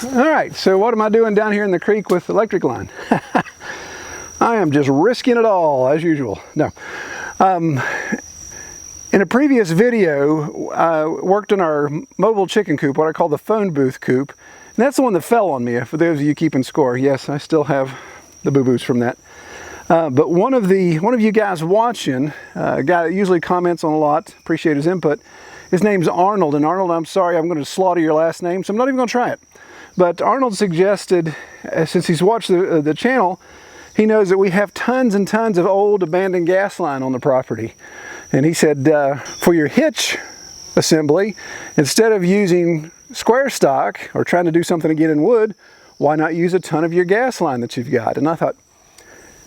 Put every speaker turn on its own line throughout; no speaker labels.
All right, so what am I doing down here in the creek with the electric line? I am just risking it all, as usual. No. In a previous video, I worked on our mobile chicken coop, what I call the phone booth coop. And that's the one that fell on me, for those of you keeping score. Yes, I still have the boo-boos from that. But one of you guys watching, a guy that usually comments on a lot, appreciate his input, his name's Arnold. And Arnold, I'm sorry, I'm going to slaughter your last name, so I'm not even going to try it. But Arnold suggested, since he's watched the channel, he knows that we have tons and tons of old abandoned gas line on the property. And he said, for your hitch assembly, instead of using square stock or trying to do something again in wood, why not use a ton of your gas line that you've got? And I thought,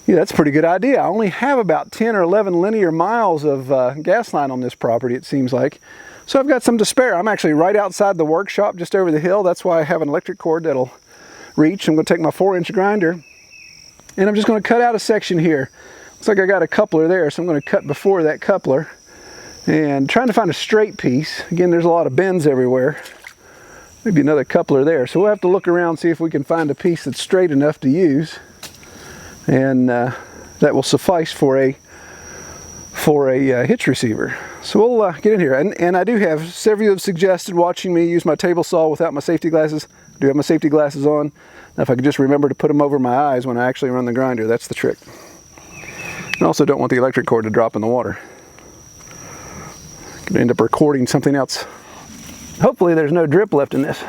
yeah, that's a pretty good idea. I only have about 10 or 11 linear miles of gas line on this property, it seems like. So I've got some to spare. I'm actually right outside the workshop just over the hill. That's why I have an electric cord that'll reach. I'm going to take my 4-inch grinder and I'm just going to cut out a section here. Looks like I got a coupler there, so I'm going to cut before that coupler. And trying to find a straight piece. Again, there's a lot of bends everywhere. Maybe another coupler there. So we'll have to look around, see if we can find a piece that's straight enough to use. And that will suffice for a hitch receiver. So we'll get in here. And I do have, several of you have suggested watching me use my table saw without my safety glasses. I do have my safety glasses on. Now if I could just remember to put them over my eyes when I actually run the grinder, that's the trick. And also don't want the electric cord to drop in the water. Could end up recording something else. Hopefully there's no drip left in this.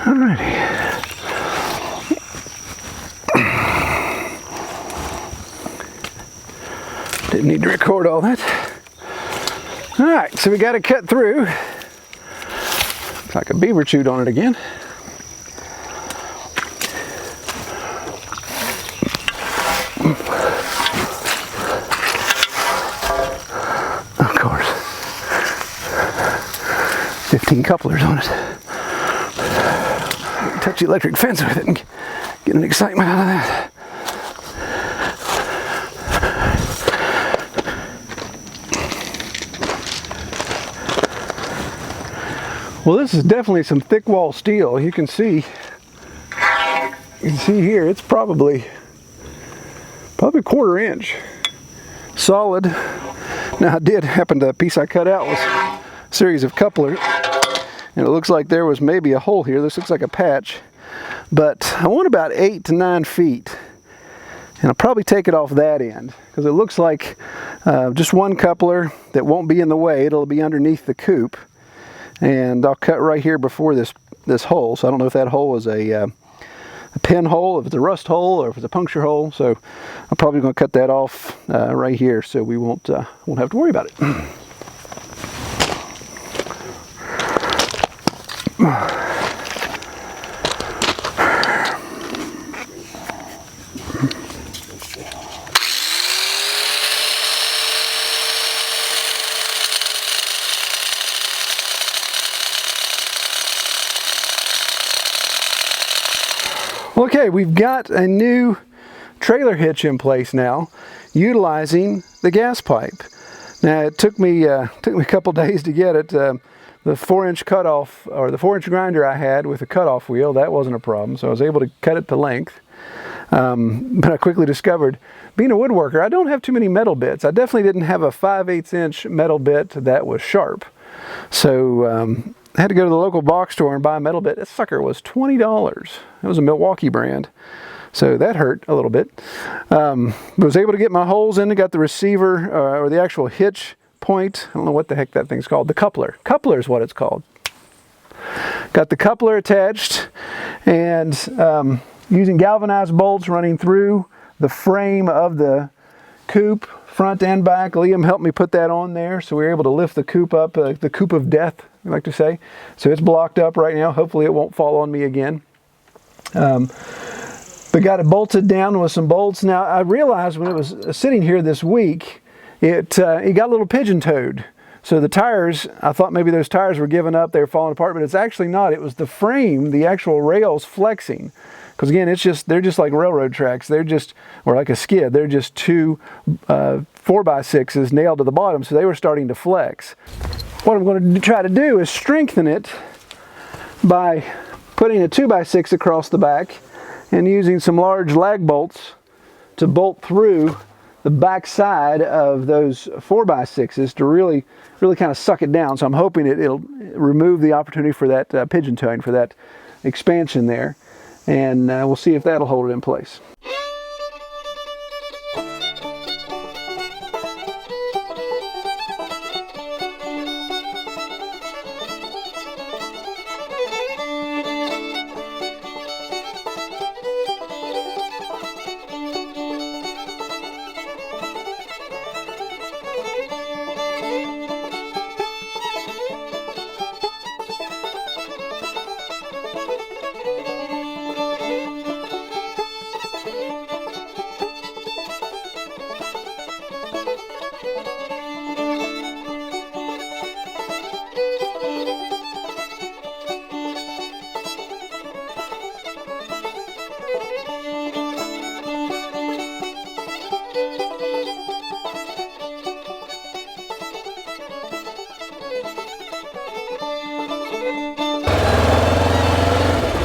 Alrighty. Didn't need to record all that. Alright, so we got to cut through. Looks like a beaver chewed on it again. Of course. 15 couplers on it. Touch the electric fence with it and get an excitement out of that. Well, this is definitely some thick wall steel. You can see here it's probably a 1/4 inch solid. Now I did happen to, a piece I cut out was a series of couplers. And it looks like there was maybe a hole here. This looks like a patch. But I want about 8 to 9 feet. And I'll probably take it off that end. Because it looks like just one coupler that won't be in the way. It'll be underneath the coop. And I'll cut right here before this hole. So I don't know if that hole is a pin hole, if it's a rust hole, or if it's a puncture hole. So I'm probably going to cut that off right here so we won't have to worry about it. Okay, we've got a new trailer hitch in place now, utilizing the gas pipe. Now it took me a couple days to get it. The 4-inch cutoff, or the 4-inch grinder I had with a cutoff wheel, that wasn't a problem, so I was able to cut it to length. But I quickly discovered, being a woodworker, I don't have too many metal bits. I definitely didn't have a 5/8 inch metal bit that was sharp. So I had to go to the local box store and buy a metal bit. That sucker was $20. It was a Milwaukee brand. So that hurt a little bit. Was able to get my holes in and got the receiver, or the actual hitch point. I don't know what the heck that thing's called. The coupler. Coupler is what it's called. Got the coupler attached, and using galvanized bolts running through the frame of the coop, front and back. Liam helped me put that on there, so we were able to lift the coop up, the Coop of Death, we like to say. So it's blocked up right now. Hopefully it won't fall on me again. But got it bolted down with some bolts. Now I realized when it was sitting here this week, it got a little pigeon-toed. So the tires, I thought maybe those tires were giving up, they were falling apart, but it's actually not. It was the frame, the actual rails flexing. Because again, they're just like railroad tracks. They're just, or like a skid, they're just two 4x6s nailed to the bottom, so they were starting to flex. What I'm going to try to do is strengthen it by putting a 2x6 across the back and using some large lag bolts to bolt through the back side of those 4x6s to really kind of suck it down. So I'm hoping it'll remove the opportunity for that pigeon toeing, for that expansion there. And we'll see if that'll hold it in place.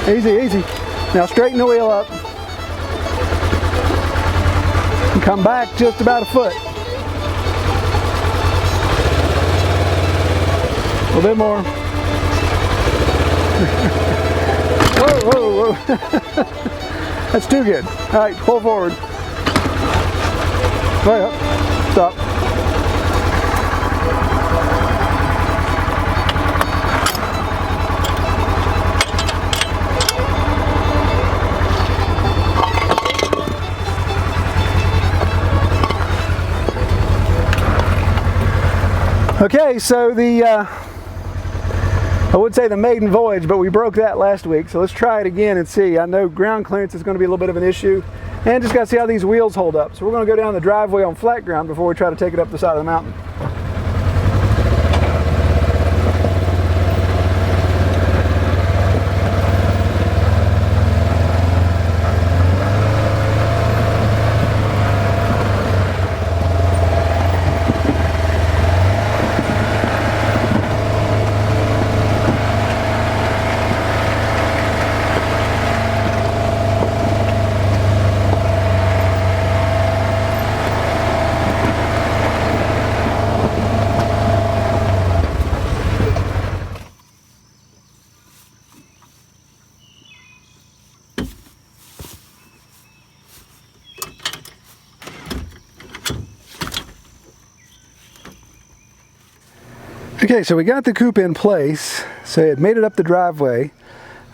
Easy, easy. Now straighten the wheel up. And come back just about a foot. A little bit more. Whoa, whoa, whoa. That's too good. All right, pull forward. Way up. Stop. Okay, so I would say the maiden voyage, but we broke that last week, so let's try it again and see. I know ground clearance is going to be a little bit of an issue, and just got to see how these wheels hold up. So we're going to go down the driveway on flat ground before we try to take it up the side of the mountain. Okay, so we got the coop in place, so it made it up the driveway.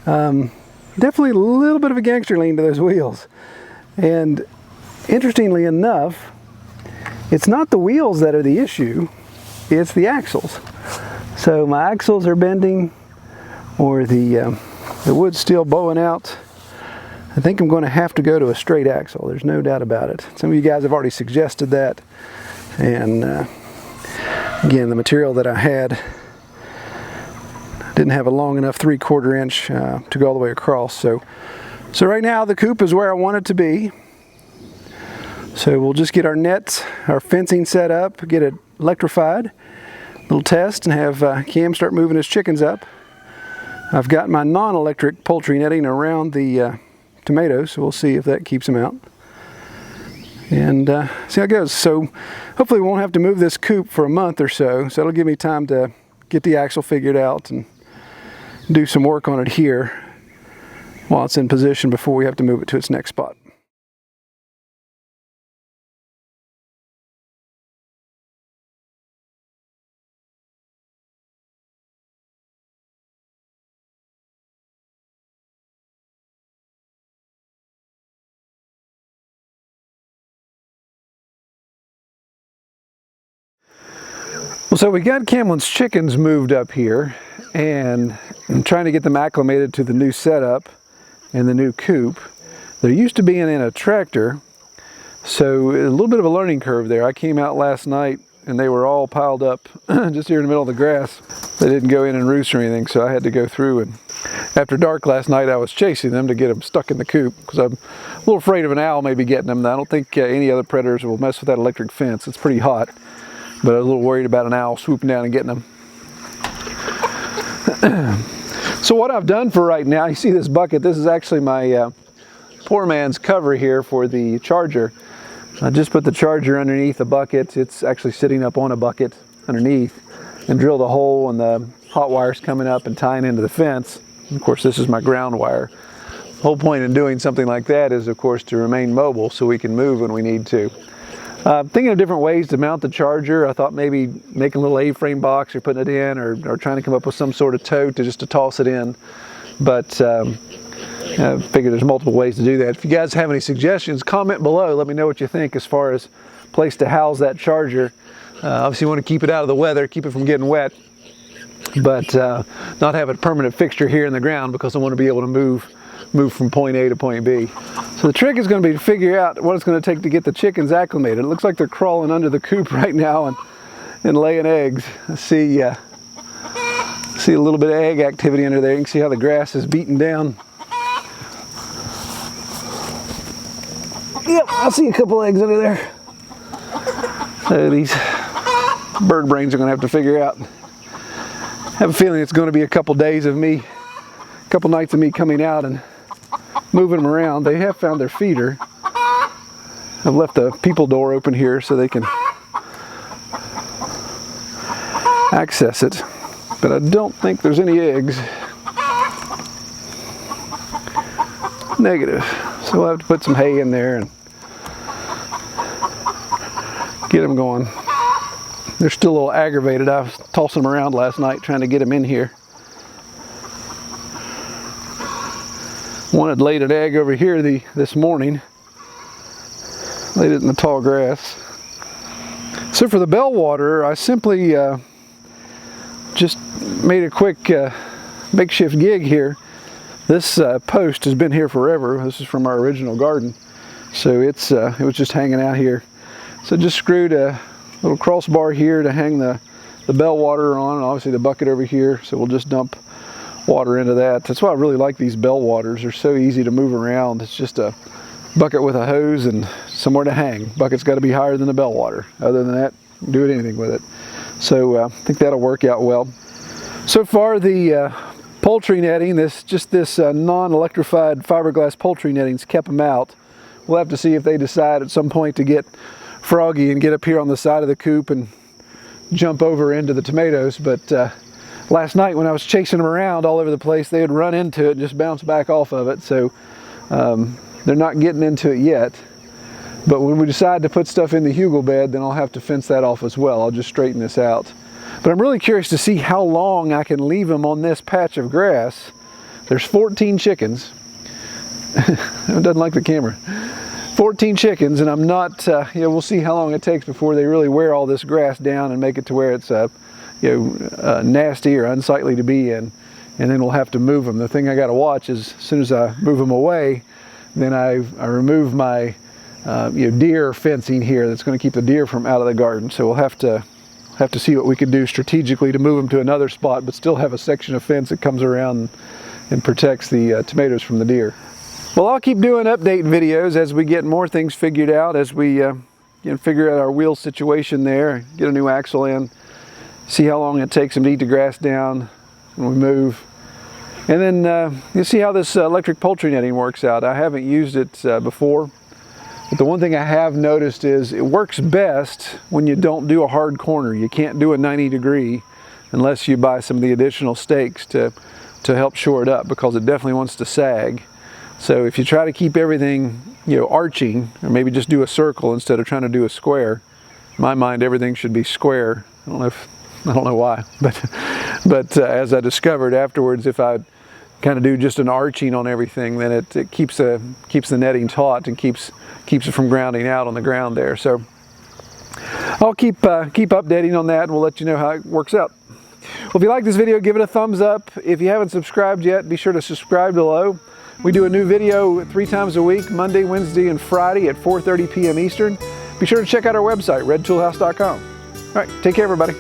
Definitely a little bit of a gangster lean to those wheels. And interestingly enough, it's not the wheels that are the issue, it's the axles. So my axles are bending, or the wood's still bowing out. I think I'm going to have to go to a straight axle, there's no doubt about it. Some of you guys have already suggested that, and again, the material that I had didn't have a long enough 3/4 inch to go all the way across. So right now the coop is where I want it to be. So we'll just get our nets, our fencing set up, get it electrified, little test, and have Cam start moving his chickens up. I've got my non-electric poultry netting around the tomatoes, so we'll see if that keeps them out. And see how it goes. So hopefully we won't have to move this coop for a month or so. So that'll give me time to get the axle figured out and do some work on it here while it's in position before we have to move it to its next spot. So we got Cameron's chickens moved up here, and I'm trying to get them acclimated to the new setup and the new coop. They're used to being in a tractor, so a little bit of a learning curve there. I came out last night and they were all piled up just here in the middle of the grass. They didn't go in and roost or anything, so I had to go through, and after dark last night I was chasing them to get them stuck in the coop because I'm a little afraid of an owl maybe getting them. I don't think any other predators will mess with that electric fence. It's pretty hot, but I was a little worried about an owl swooping down and getting them. So what I've done for right now, you see this bucket, this is actually my poor man's cover here for the charger. I just put the charger underneath the bucket. It's actually sitting up on a bucket underneath, and drilled a hole, and the hot wire's coming up and tying into the fence. And of course, this is my ground wire. The whole point in doing something like that is, of course, to remain mobile so we can move when we need to. Thinking of different ways to mount the charger. I thought maybe making a little A-frame box or putting it in, or trying to come up with some sort of tote to toss it in. But I figure there's multiple ways to do that. If you guys have any suggestions, comment below. Let me know what you think as far as place to house that charger. Obviously you want to keep it out of the weather, keep it from getting wet, but not have a permanent fixture here in the ground because I want to be able to move from point A to point B. So the trick is going to be to figure out what it's going to take to get the chickens acclimated. It looks like they're crawling under the coop right now and laying eggs. I see a little bit of egg activity under there. You can see how the grass is beaten down. Yep, I see a couple eggs under there. So these bird brains are going to have to figure out. I have a feeling it's going to be a couple days of me, a couple nights of me coming out and moving them around. They have found their feeder. I've left the people door open here so they can access it, but I don't think there's any eggs. Negative. So we'll have to put some hay in there and get them going. They're still a little aggravated. I was tossing them around last night trying to get them in here. One had laid an egg over here this morning. Laid it in the tall grass. So for the bellwether, I simply just made a quick makeshift gig here. This post has been here forever. This is from our original garden. So it was just hanging out here. So just screwed a little crossbar here to hang the bellwether on, and obviously the bucket over here. So we'll just dump water into that. That's why I really like these bellwethers. They're so easy to move around. It's just a bucket with a hose and somewhere to hang. Bucket's got to be higher than the bellwether. Other than that, you can do anything with it. So I think that'll work out well. So far the poultry netting, this non-electrified fiberglass poultry netting's kept them out. We'll have to see if they decide at some point to get froggy and get up here on the side of the coop and jump over into the tomatoes. But last night when I was chasing them around all over the place, they would run into it and just bounce back off of it. So they're not getting into it yet. But when we decide to put stuff in the hugel bed, then I'll have to fence that off as well. I'll just straighten this out. But I'm really curious to see how long I can leave them on this patch of grass. There's 14 chickens. It doesn't like the camera. 14 chickens, and I'm not, we'll see how long it takes before they really wear all this grass down and make it to where it's, nasty or unsightly to be in. And then we'll have to move them. The thing I got to watch is as soon as I move them away, then I remove my, deer fencing here that's going to keep the deer from out of the garden. So we'll have to see what we can do strategically to move them to another spot, but still have a section of fence that comes around and protects the tomatoes from the deer. Well, I'll keep doing update videos as we get more things figured out, as we figure out our wheel situation there, get a new axle in, see how long it takes them to eat the grass down when we move. And then you'll see how this electric poultry netting works out. I haven't used it before, but the one thing I have noticed is it works best when you don't do a hard corner. You can't do a 90 degree unless you buy some of the additional stakes to help shore it up, because it definitely wants to sag. So if you try to keep everything, arching, or maybe just do a circle instead of trying to do a square, in my mind everything should be square. I don't know why, but as I discovered afterwards, if I kind of do just an arching on everything, then it keeps the netting taut and keeps it from grounding out on the ground there. So I'll keep updating on that, and we'll let you know how it works out. Well, if you like this video, give it a thumbs up. If you haven't subscribed yet, be sure to subscribe below. We do a new video 3 times a week, Monday, Wednesday, and Friday at 4:30 p.m. Eastern. Be sure to check out our website, redtoolhouse.com. All right, take care, everybody.